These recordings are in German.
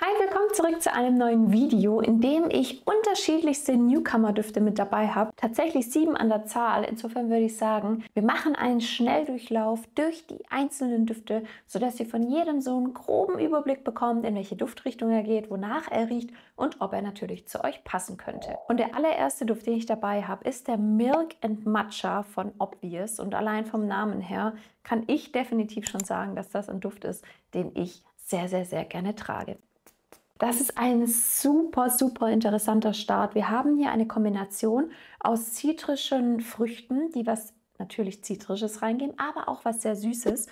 Hi, willkommen zurück zu einem neuen Video, in dem ich unterschiedlichste Newcomer-Düfte mit dabei habe. Tatsächlich 7 an der Zahl. Insofern würde ich sagen, wir machen einen Schnelldurchlauf durch die einzelnen Düfte, sodass ihr von jedem so einen groben Überblick bekommt, in welche Duftrichtung er geht, wonach er riecht und ob er natürlich zu euch passen könnte. Und der allererste Duft, den ich dabei habe, ist der Milk and Matcha von Obvious. Und allein vom Namen her kann ich definitiv schon sagen, dass das ein Duft ist, den ich sehr, sehr, sehr gerne trage. Das ist ein super, super interessanter Start. Wir haben hier eine Kombination aus zitrischen Früchten, die was natürlich Zitrisches reingeben, aber auch was sehr Süßes.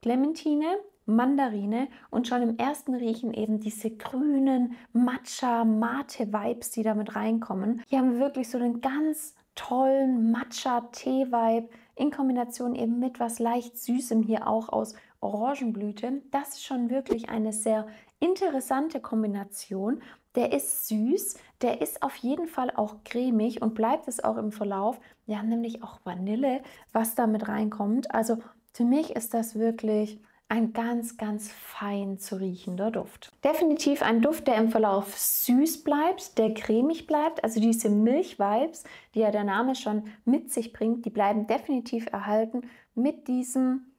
Clementine, Mandarine und schon im ersten Riechen eben diese grünen Matcha-Mate-Vibes, die damit reinkommen. Hier haben wir wirklich so einen ganz tollen Matcha-Tee-Vibe in Kombination eben mit was leicht Süßem hier auch aus Orangenblüte. Das ist schon wirklich eine sehr interessante Kombination. Der ist süß, der ist auf jeden Fall auch cremig und bleibt es auch im Verlauf. Wir haben nämlich auch Vanille, was da mit reinkommt. Also für mich ist das wirklich ein ganz, ganz fein zu riechender Duft. Definitiv ein Duft, der im Verlauf süß bleibt, der cremig bleibt. Also diese Milch-Vibes, die ja der Name schon mit sich bringt, die bleiben definitiv erhalten mit diesen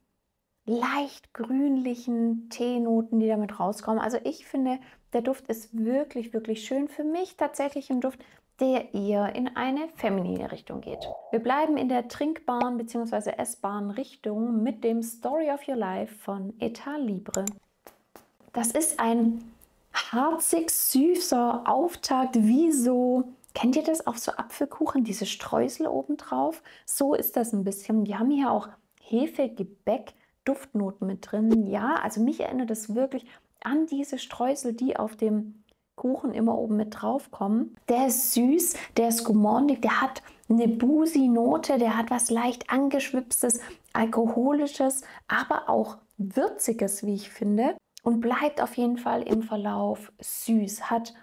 leicht grünlichen Teenoten, die damit rauskommen. Also ich finde, der Duft ist wirklich, wirklich schön. Für mich tatsächlich ein Duft, der eher in eine feminine Richtung geht. Wir bleiben in der trinkbaren bzw. essbaren Richtung mit dem Story of Your Life von Etat Libre. Das ist ein harzig süßer Auftakt, wie so, kennt ihr das auf so Apfelkuchen, diese Streusel obendrauf? So ist das ein bisschen. Wir haben hier auch Hefe, Gebäck, Duftnoten mit drin. Ja, also mich erinnert es wirklich an diese Streusel, die auf dem Kuchen immer oben mit drauf kommen. Der ist süß, der ist gourmandig, der hat eine Busi-Note, der hat was leicht angeschwipstes, alkoholisches, aber auch würziges, wie ich finde. Und bleibt auf jeden Fall im Verlauf süß, hat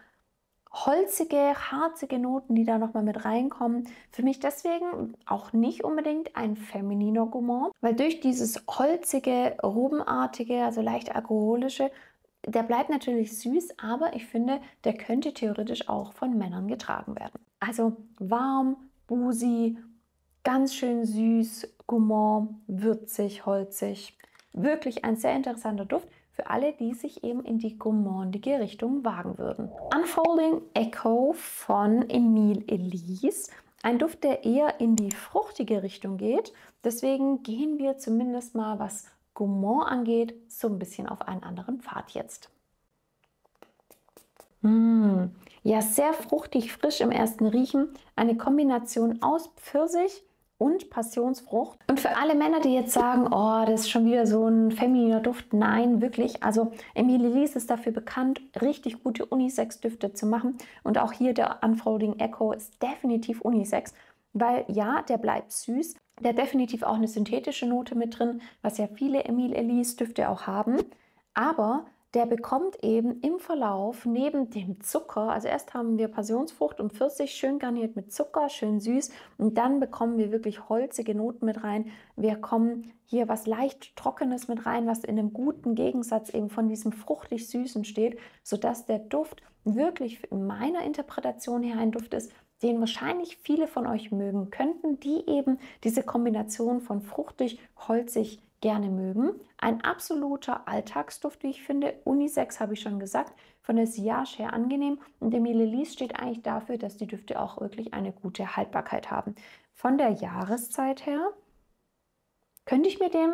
holzige, harzige Noten, die da nochmal mit reinkommen. Für mich deswegen auch nicht unbedingt ein femininer Gourmand, weil durch dieses holzige, rubenartige, also leicht alkoholische, der bleibt natürlich süß, aber ich finde, der könnte theoretisch auch von Männern getragen werden. Also warm, busi, ganz schön süß, gourmand, würzig, holzig. Wirklich ein sehr interessanter Duft für alle, die sich eben in die gourmandige Richtung wagen würden. Unfolding Echo von Emile Elise. Ein Duft, der eher in die fruchtige Richtung geht. Deswegen gehen wir zumindest mal, was Gourmand angeht, so ein bisschen auf einen anderen Pfad jetzt. Ja, sehr fruchtig, frisch im ersten Riechen. Eine Kombination aus Pfirsich und Passionsfrucht. Und für alle Männer, die jetzt sagen, oh, das ist schon wieder so ein femininer Duft, nein, wirklich. Also Emile Elise ist dafür bekannt, richtig gute Unisex-Düfte zu machen. Und auch hier der Unfolding Echo ist definitiv Unisex, weil ja, der bleibt süß. Der hat definitiv auch eine synthetische Note mit drin, was ja viele Emile Elise Düfte auch haben. Aber der bekommt eben im Verlauf neben dem Zucker, also erst haben wir Passionsfrucht und Pfirsich schön garniert mit Zucker, schön süß, und dann bekommen wir wirklich holzige Noten mit rein. Wir kommen hier was leicht Trockenes mit rein, was in einem guten Gegensatz eben von diesem fruchtig Süßen steht, sodass der Duft wirklich in meiner Interpretation her ein Duft ist, den wahrscheinlich viele von euch mögen könnten, die eben diese Kombination von fruchtig, holzig gerne mögen. Ein absoluter Alltagsduft, wie ich finde. Unisex habe ich schon gesagt, von der Sillage her angenehm. Und Emile Elise steht eigentlich dafür, dass die Düfte auch wirklich eine gute Haltbarkeit haben. Von der Jahreszeit her könnte ich mir den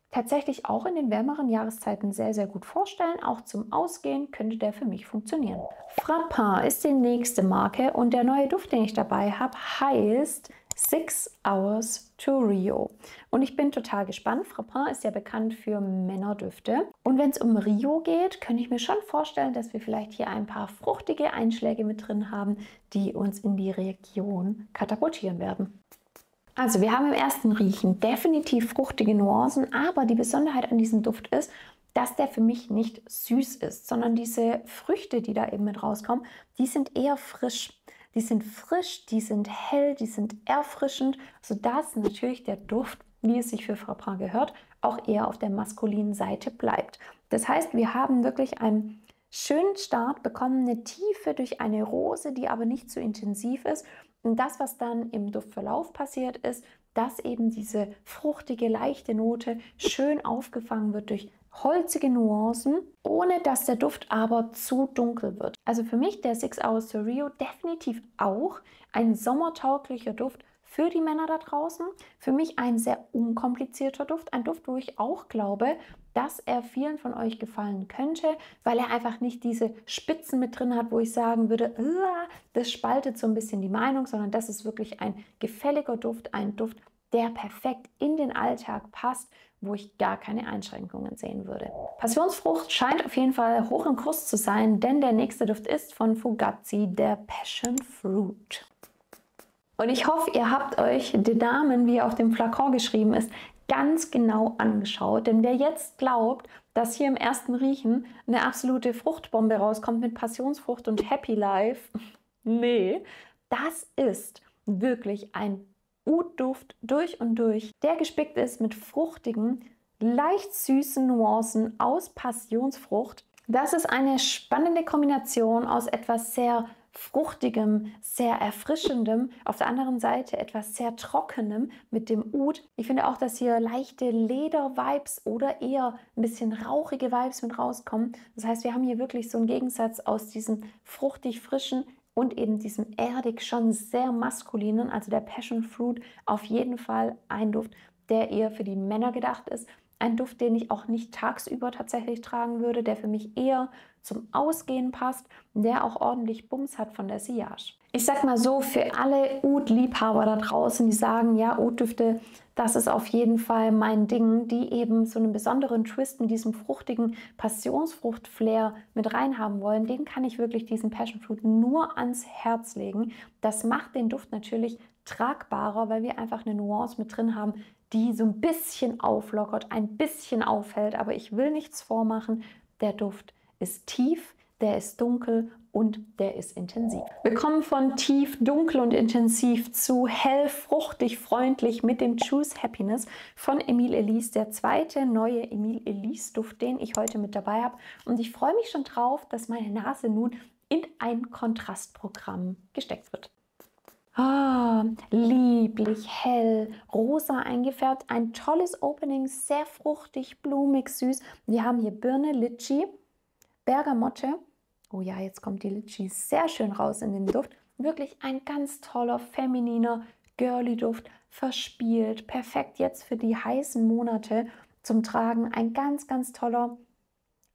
tatsächlich auch in den wärmeren Jahreszeiten sehr, sehr gut vorstellen. Auch zum Ausgehen könnte der für mich funktionieren. Frappin ist die nächste Marke und der neue Duft, den ich dabei habe, heißt 6 Hours to Rio. Und ich bin total gespannt. Frappin ist ja bekannt für Männerdüfte. Und wenn es um Rio geht, könnte ich mir schon vorstellen, dass wir vielleicht hier ein paar fruchtige Einschläge mit drin haben, die uns in die Region katapultieren werden. Also wir haben im ersten Riechen definitiv fruchtige Nuancen, aber die Besonderheit an diesem Duft ist, dass der für mich nicht süß ist, sondern diese Früchte, die da eben mit rauskommen, die sind eher frisch. Die sind frisch, die sind hell, die sind erfrischend, sodass natürlich der Duft, wie es sich für Frappin gehört, auch eher auf der maskulinen Seite bleibt. Das heißt, wir haben wirklich ein schönen Start, bekommen eine Tiefe durch eine Rose, die aber nicht zu intensiv ist. Und das, was dann im Duftverlauf passiert ist, dass eben diese fruchtige, leichte Note schön aufgefangen wird durch holzige Nuancen, ohne dass der Duft aber zu dunkel wird. Also für mich der 6 Hours to Rio definitiv auch ein sommertauglicher Duft für die Männer da draußen. Für mich ein sehr unkomplizierter Duft, ein Duft, wo ich auch glaube, dass er vielen von euch gefallen könnte, weil er einfach nicht diese Spitzen mit drin hat, wo ich sagen würde, das spaltet so ein bisschen die Meinung, sondern das ist wirklich ein gefälliger Duft, ein Duft, der perfekt in den Alltag passt, wo ich gar keine Einschränkungen sehen würde. Passionsfrucht scheint auf jeden Fall hoch im Kurs zu sein, denn der nächste Duft ist von Fugazi, der Passion Fruit. Und ich hoffe, ihr habt euch den Namen, wie er auf dem Flakon geschrieben ist, ganz genau angeschaut. Denn wer jetzt glaubt, dass hier im ersten Riechen eine absolute Fruchtbombe rauskommt mit Passionsfrucht und Happy Life, nee, das ist wirklich ein Oud-Duft durch und durch, der gespickt ist mit fruchtigen, leicht süßen Nuancen aus Passionsfrucht. Das ist eine spannende Kombination aus etwas sehr Fruchtigem, sehr Erfrischendem, auf der anderen Seite etwas sehr Trockenem mit dem Oud. Ich finde auch, dass hier leichte Leder-Vibes oder eher ein bisschen rauchige Vibes mit rauskommen. Das heißt, wir haben hier wirklich so einen Gegensatz aus diesem fruchtig-frischen und eben diesem erdig schon sehr maskulinen, also der Passion Fruit, auf jeden Fall ein Duft, der eher für die Männer gedacht ist. Ein Duft, den ich auch nicht tagsüber tatsächlich tragen würde, der für mich eher zum Ausgehen passt, der auch ordentlich Bums hat von der Sillage. Ich sag mal so, für alle Oud-Liebhaber da draußen, die sagen, ja, Oud-Düfte, das ist auf jeden Fall mein Ding, die eben so einen besonderen Twist mit diesem fruchtigen Passionsfrucht-Flair mit reinhaben wollen, denen kann ich wirklich diesen Passion Fruit nur ans Herz legen. Das macht den Duft natürlich tragbarer, weil wir einfach eine Nuance mit drin haben, die so ein bisschen auflockert, ein bisschen aufhält, aber ich will nichts vormachen. Der Duft ist tief, der ist dunkel und der ist intensiv. Wir kommen von tief, dunkel und intensiv zu hell, fruchtig, freundlich mit dem Choose Happiness von Emile Elise, der zweite neue Emile Elise Duft, den ich heute mit dabei habe. Und ich freue mich schon drauf, dass meine Nase nun in ein Kontrastprogramm gesteckt wird. Lieblich, hell, rosa eingefärbt, ein tolles Opening, sehr fruchtig, blumig, süß. Wir haben hier Birne, Litschi, Bergamotte. Oh ja, jetzt kommt die Litschi sehr schön raus in den Duft. Wirklich ein ganz toller, femininer, girly Duft, verspielt, perfekt jetzt für die heißen Monate zum Tragen. Ein ganz, ganz toller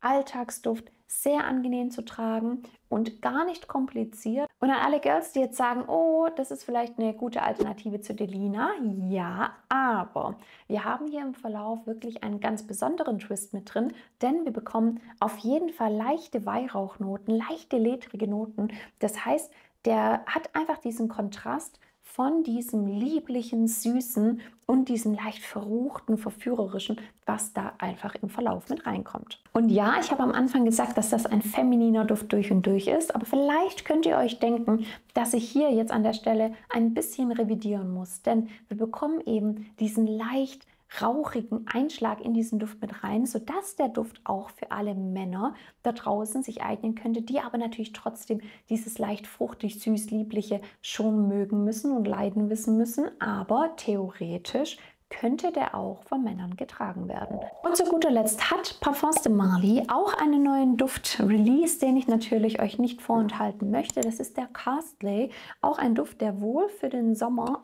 Alltagsduft, sehr angenehm zu tragen und gar nicht kompliziert. Und an alle Girls, die jetzt sagen, oh, das ist vielleicht eine gute Alternative zu Delina. Ja, aber wir haben hier im Verlauf wirklich einen ganz besonderen Twist mit drin, denn wir bekommen auf jeden Fall leichte Weihrauchnoten, leichte ledrige Noten. Das heißt, der hat einfach diesen Kontrast von diesem lieblichen, süßen und diesem leicht verruchten, verführerischen, was da einfach im Verlauf mit reinkommt. Und ja, ich habe am Anfang gesagt, dass das ein femininer Duft durch und durch ist, aber vielleicht könnt ihr euch denken, dass ich hier jetzt an der Stelle ein bisschen revidieren muss, denn wir bekommen eben diesen leicht rauchigen Einschlag in diesen Duft mit rein, sodass der Duft auch für alle Männer da draußen sich eignen könnte, die aber natürlich trotzdem dieses leicht fruchtig, süß, liebliche schon mögen müssen und leiden wissen müssen, aber theoretisch könnte der auch von Männern getragen werden. Und zu guter Letzt hat Parfums de Marly auch einen neuen Duft released, den ich natürlich euch nicht vorenthalten möchte. Das ist der Castley, auch ein Duft, der wohl für den Sommer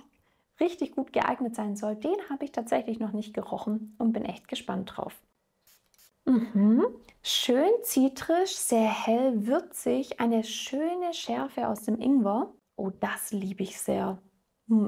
richtig gut geeignet sein soll. Den habe ich tatsächlich noch nicht gerochen und bin echt gespannt drauf. Schön zitrisch, sehr hell, würzig, eine schöne Schärfe aus dem Ingwer. Oh, das liebe ich sehr.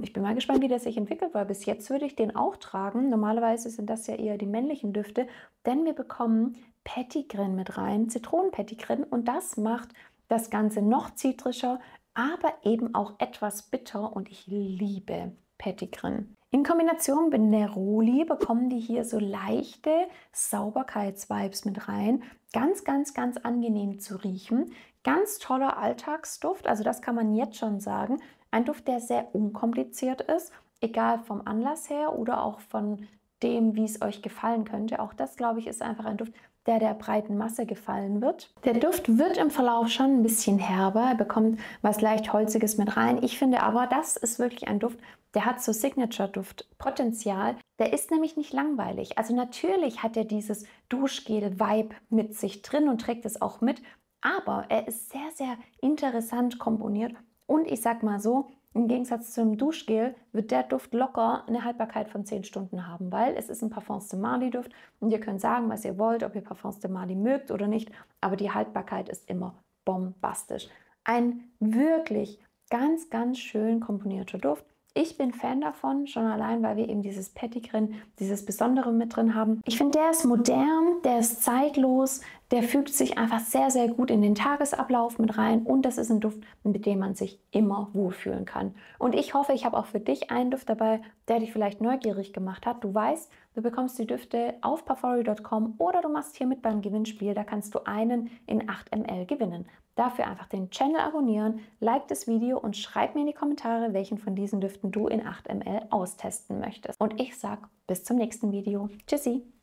Ich bin mal gespannt, wie der sich entwickelt, weil bis jetzt würde ich den auch tragen. Normalerweise sind das ja eher die männlichen Düfte, denn wir bekommen Petitgrain mit rein, Zitronenpetitgrain, und das macht das Ganze noch zitrischer, aber eben auch etwas bitter, und ich liebe Petitgrain. In Kombination mit Neroli bekommen die hier so leichte Sauberkeitsvibes mit rein. Ganz, ganz, ganz angenehm zu riechen. Ganz toller Alltagsduft, also das kann man jetzt schon sagen. Ein Duft, der sehr unkompliziert ist, egal vom Anlass her oder auch von dem, wie es euch gefallen könnte. Auch das, glaube ich, ist einfach ein Duft, der breiten Masse gefallen wird. Der Duft wird im Verlauf schon ein bisschen herber, er bekommt was leicht Holziges mit rein. Ich finde aber, das ist wirklich ein Duft, der hat so Signature-Duft-Potenzial. Der ist nämlich nicht langweilig. Also natürlich hat er dieses Duschgel-Vibe mit sich drin und trägt es auch mit, aber er ist sehr, sehr interessant komponiert. Und ich sag mal so, im Gegensatz zum Duschgel wird der Duft locker eine Haltbarkeit von 10 Stunden haben, weil es ist ein Parfums de Marly Duft und ihr könnt sagen, was ihr wollt, ob ihr Parfums de Marly mögt oder nicht, aber die Haltbarkeit ist immer bombastisch. Ein wirklich ganz, ganz schön komponierter Duft. Ich bin Fan davon, schon allein, weil wir eben dieses Petitgrin, dieses Besondere mit drin haben. Ich finde, der ist modern, der ist zeitlos, der fügt sich einfach sehr, sehr gut in den Tagesablauf mit rein und das ist ein Duft, mit dem man sich immer wohlfühlen kann. Und ich hoffe, ich habe auch für dich einen Duft dabei, der dich vielleicht neugierig gemacht hat. Du weißt, du bekommst die Düfte auf parfumery.com oder du machst hier mit beim Gewinnspiel, da kannst du einen in 8 ml gewinnen. Dafür einfach den Channel abonnieren, like das Video und schreib mir in die Kommentare, welchen von diesen Düften du in 8 ml austesten möchtest. Und ich sage bis zum nächsten Video. Tschüssi!